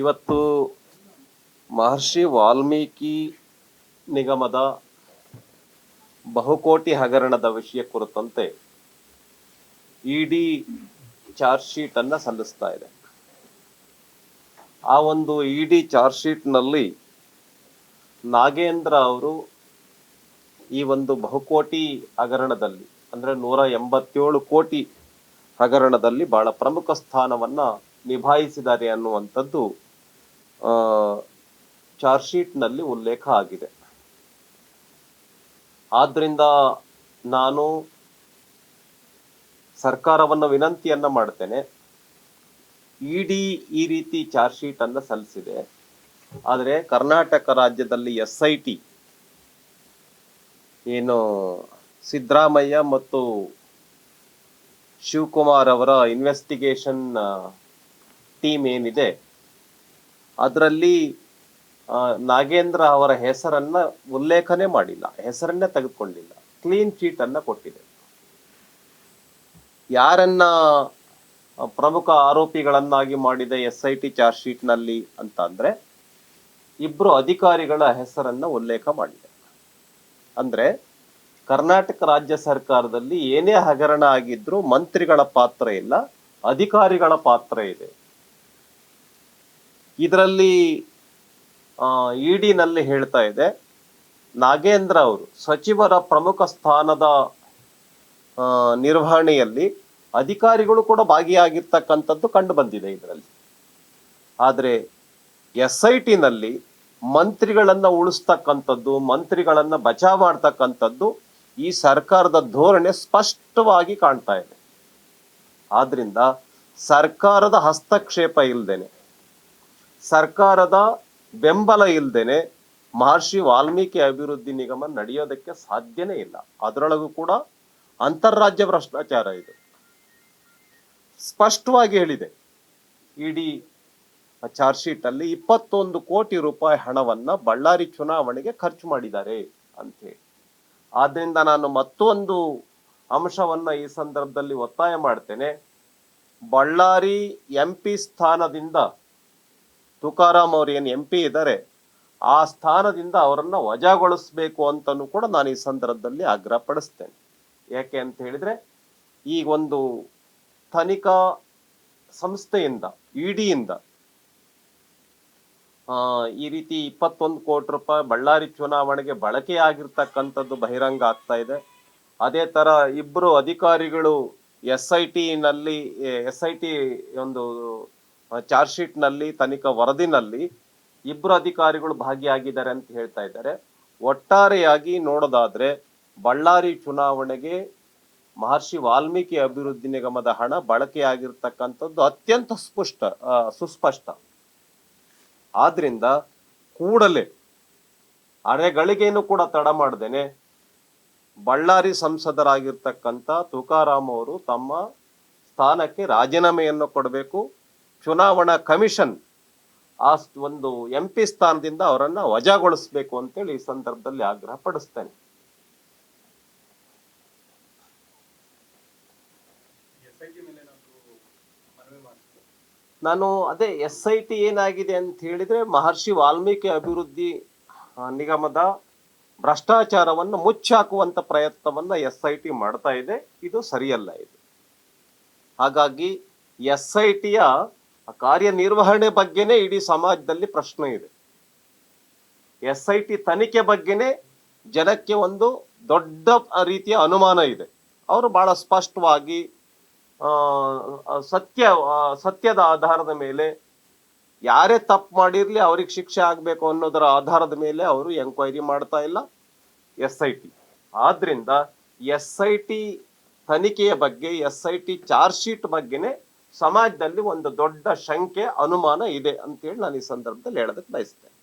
ಇವತ್ತು ಮಹರ್ಷಿ ವಾಲ್ಮೀಕಿ ನಿಗಮದ ಬಹುಕೋಟಿ ಹಗರಣದ ವಿಷಯ ಕುರಿತಂತೆ ಇಡಿ ಚಾರ್ಜ್ ಶೀಟ್ ಅನ್ನ ಸಲ್ಲಿಸ್ತಾ ಇದೆ. ಆ ಒಂದು ಇಡಿ ಚಾರ್ಜ್ ಶೀಟ್ ನಲ್ಲಿ ನಾಗೇಂದ್ರ ಅವರು ಈ ಒಂದು ಬಹುಕೋಟಿ ಹಗರಣದಲ್ಲಿ ಅಂದ್ರೆ 187 ಕೋಟಿ ಹಗರಣದಲ್ಲಿ ಬಹಳ ಪ್ರಮುಖ ಸ್ಥಾನವನ್ನ ನಿಭಾಯಿಸಿದ್ದಾರೆ ಅನ್ನುವಂಥದ್ದು ಚಾರ್ಜ್ ಶೀಟ್ ನಲ್ಲಿ ಉಲ್ಲೇಖ ಆಗಿದೆ. ಆದ್ರಿಂದ ನಾನು ಸರ್ಕಾರವನ್ನು ವಿನಂತಿಯನ್ನ ಮಾಡ್ತೇನೆ, ಇಡಿ ಈ ರೀತಿ ಚಾರ್ಜ್ ಶೀಟ್ ಅನ್ನ ಸಲ್ಲಿಸಿದೆ, ಆದರೆ ಕರ್ನಾಟಕ ರಾಜ್ಯದಲ್ಲಿ SIT ಏನು ಸಿದ್ದರಾಮಯ್ಯ ಮತ್ತು ಶಿವಕುಮಾರ್ ಅವರ ಇನ್ವೆಸ್ಟಿಗೇಷನ್ ಟೀಮ್ ಏನಿದೆ ಅದರಲ್ಲಿ ನಾಗೇಂದ್ರ ಅವರ ಹೆಸರನ್ನ ಉಲ್ಲೇಖನೆ ಮಾಡಿಲ್ಲ, ಹೆಸರನ್ನೇ ತೆಗೆದುಕೊಂಡಿಲ್ಲ, ಕ್ಲೀನ್ ಚೀಟ್ ಅನ್ನ ಕೊಟ್ಟಿದೆ. ಯಾರನ್ನ ಪ್ರಮುಖ ಆರೋಪಿಗಳನ್ನಾಗಿ ಮಾಡಿದೆ SIT ಚಾರ್ಜ್ ಶೀಟ್ ನಲ್ಲಿ ಅಂತ ಅಂದ್ರೆ ಇಬ್ರು ಅಧಿಕಾರಿಗಳ ಹೆಸರನ್ನ ಉಲ್ಲೇಖ ಮಾಡಿದೆ. ಅಂದ್ರೆ ಕರ್ನಾಟಕ ರಾಜ್ಯ ಸರ್ಕಾರದಲ್ಲಿ ಏನೇ ಹಗರಣ ಆಗಿದ್ರು ಮಂತ್ರಿಗಳ ಪಾತ್ರ ಇಲ್ಲ, ಅಧಿಕಾರಿಗಳ ಪಾತ್ರ ಇದೆ. ಇದರಲ್ಲಿ ಇಡಿ ನಲ್ಲಿ ಹೇಳ್ತಾ ಇದೆ, ನಾಗೇಂದ್ರ ಅವರು ಸಚಿವರ ಪ್ರಮುಖ ಸ್ಥಾನದ ನಿರ್ವಹಣೆಯಲ್ಲಿ ಅಧಿಕಾರಿಗಳು ಕೂಡ ಭಾಗಿಯಾಗಿರ್ತಕ್ಕಂಥದ್ದು ಕಂಡು ಬಂದಿದೆ ಇದರಲ್ಲಿ. ಆದ್ರೆ SIT ನಲ್ಲಿ ಮಂತ್ರಿಗಳನ್ನ ಉಳಿಸ್ತಕ್ಕಂಥದ್ದು, ಮಂತ್ರಿಗಳನ್ನ ಬಚಾವ್ ಮಾಡ್ತಕ್ಕಂಥದ್ದು ಈ ಸರ್ಕಾರದ ಧೋರಣೆ ಸ್ಪಷ್ಟವಾಗಿ ಕಾಣ್ತಾ ಇದೆ. ಆದ್ರಿಂದ ಸರ್ಕಾರದ ಹಸ್ತಕ್ಷೇಪ ಇಲ್ದೇನೆ, ಸರ್ಕಾರದ ಬೆಂಬಲ ಇಲ್ದೇನೆ ಮಹರ್ಷಿ ವಾಲ್ಮೀಕಿ ಅಭಿವೃದ್ಧಿ ನಿಗಮ ನಡೆಯೋದಕ್ಕೆ ಸಾಧ್ಯನೇ ಇಲ್ಲ. ಅದರೊಳಗೂ ಕೂಡ ಅಂತಾರಾಜ್ಯ ಭ್ರಷ್ಟಾಚಾರ ಇದು ಸ್ಪಷ್ಟವಾಗಿ ಹೇಳಿದೆ. ಇಡಿ ಚಾರ್ಜ್ ಶೀಟ್ ಅಲ್ಲಿ 21 ಕೋಟಿ ರೂಪಾಯಿ ಹಣವನ್ನ ಬಳ್ಳಾರಿ ಚುನಾವಣೆಗೆ ಖರ್ಚು ಮಾಡಿದ್ದಾರೆ ಅಂತ ಹೇಳಿ. ಆದ್ರಿಂದ ನಾನು ಮತ್ತೊಂದು ಅಂಶವನ್ನ ಈ ಸಂದರ್ಭದಲ್ಲಿ ಒತ್ತಾಯ ಮಾಡ್ತೇನೆ. ಬಳ್ಳಾರಿ MP ಸ್ಥಾನದಿಂದ ತುಕಾರಾಮ್ ಅವರು ಏನು MP ಇದ್ದಾರೆ ಆ ಸ್ಥಾನದಿಂದ ಅವರನ್ನ ವಜಾಗೊಳಿಸ್ಬೇಕು ಅಂತನೂ ಕೂಡ ನಾನು ಈ ಸಂದರ್ಭದಲ್ಲಿ ಆಗ್ರಹ ಪಡಿಸ್ತೇನೆ. ಯಾಕೆ ಅಂತ ಹೇಳಿದ್ರೆ ಈ ಒಂದು ತನಿಖಾ ಸಂಸ್ಥೆಯಿಂದ ಇಡಿಯಿಂದ ಈ ರೀತಿ 21 ಕೋಟಿ ರೂಪಾಯಿ ಬಳ್ಳಾರಿ ಚುನಾವಣೆಗೆ ಬಳಕೆಯಾಗಿರ್ತಕ್ಕಂಥದ್ದು ಬಹಿರಂಗ ಆಗ್ತಾ ಇದೆ. ಅದೇ ತರ ಇಬ್ರು ಅಧಿಕಾರಿಗಳು SIT ಒಂದು ಚಾರ್ಜ್ ಶೀಟ್ ನಲ್ಲಿ ತನಿಖಾ ವರದಿನಲ್ಲಿ ಇಬ್ರು ಅಧಿಕಾರಿಗಳು ಭಾಗಿಯಾಗಿದ್ದಾರೆ ಅಂತ ಹೇಳ್ತಾ ಇದ್ದಾರೆ. ಒಟ್ಟಾರೆಯಾಗಿ ನೋಡೋದಾದ್ರೆ ಬಳ್ಳಾರಿ ಚುನಾವಣೆಗೆ ಮಹರ್ಷಿ ವಾಲ್ಮೀಕಿ ಅಭಿವೃದ್ಧಿ ನಿಗಮದ ಹಣ ಬಳಕೆಯಾಗಿರ್ತಕ್ಕಂಥದ್ದು ಅತ್ಯಂತ ಸುಸ್ಪಷ್ಟ. ಆದ್ರಿಂದ ಕೂಡಲೇ ಅರೆಗಳಿಗೇನು ಕೂಡ ತಡ ಮಾಡ್ದೇನೆ ಬಳ್ಳಾರಿ ಸಂಸದರಾಗಿರ್ತಕ್ಕಂಥ ತುಕಾರಾಮ್ ಅವರು ತಮ್ಮ ಸ್ಥಾನಕ್ಕೆ ರಾಜೀನಾಮೆಯನ್ನು ಕೊಡಬೇಕು. ಚುನಾವಣಾ ಕಮಿಷನ್ ಆ ಒಂದು MP ಸ್ಥಾನದಿಂದ ಅವರನ್ನ ವಜಾಗೊಳಿಸಬೇಕು ಅಂತೇಳಿ ಈ ಸಂದರ್ಭದಲ್ಲಿ ಆಗ್ರಹ ಪಡಿಸ್ತೇನೆ. ನಾನು ಅದೇ SIT ಏನಾಗಿದೆ ಅಂತ ಹೇಳಿದ್ರೆ ಮಹರ್ಷಿ ವಾಲ್ಮೀಕಿ ಅಭಿವೃದ್ಧಿ ನಿಗಮದ ಭ್ರಷ್ಟಾಚಾರವನ್ನು ಮುಚ್ಚಾಕುವಂತ ಪ್ರಯತ್ನವನ್ನ SIT ಮಾಡ್ತಾ ಇದೆ. ಇದು ಸರಿಯಲ್ಲ. ಇದು ಹಾಗಾಗಿ SITಯ ಕಾರ್ಯನಿರ್ವಹಣೆ ಬಗ್ಗೆನೇ ಇಡೀ ಸಮಾಜದಲ್ಲಿ ಪ್ರಶ್ನೆ ಇದೆ. SIT ತನಿಖೆ ಬಗ್ಗೆನೇ ಜನಕ್ಕೆ ಒಂದು ದೊಡ್ಡ ರೀತಿಯ ಅನುಮಾನ ಇದೆ. ಅವರು ಬಹಳ ಸ್ಪಷ್ಟವಾಗಿ ಸತ್ಯದ ಆಧಾರದ ಮೇಲೆ ಯಾರೇ ತಪ್ಪು ಮಾಡಿರ್ಲಿ ಅವ್ರಿಗೆ ಶಿಕ್ಷೆ ಆಗ್ಬೇಕು ಅನ್ನೋದರ ಆಧಾರದ ಮೇಲೆ ಅವರು ಎಂಕ್ವೈರಿ ಮಾಡ್ತಾ ಇಲ್ಲ SIT. ಆದ್ರಿಂದ SIT ತನಿಖೆಯ ಬಗ್ಗೆ, SIT ಚಾರ್ಜ್ ಶೀಟ್ ಬಗ್ಗೆನೆ ಸಮಾಜದಲ್ಲಿ ಒಂದು ದೊಡ್ಡ ಶಂಕೆ, ಅನುಮಾನ ಇದೆ ಅಂತೇಳಿ ನಾನು ಈ ಸಂದರ್ಭದಲ್ಲಿ ಹೇಳೋದಕ್ಕೆ ಬಯಸ್ತೇನೆ.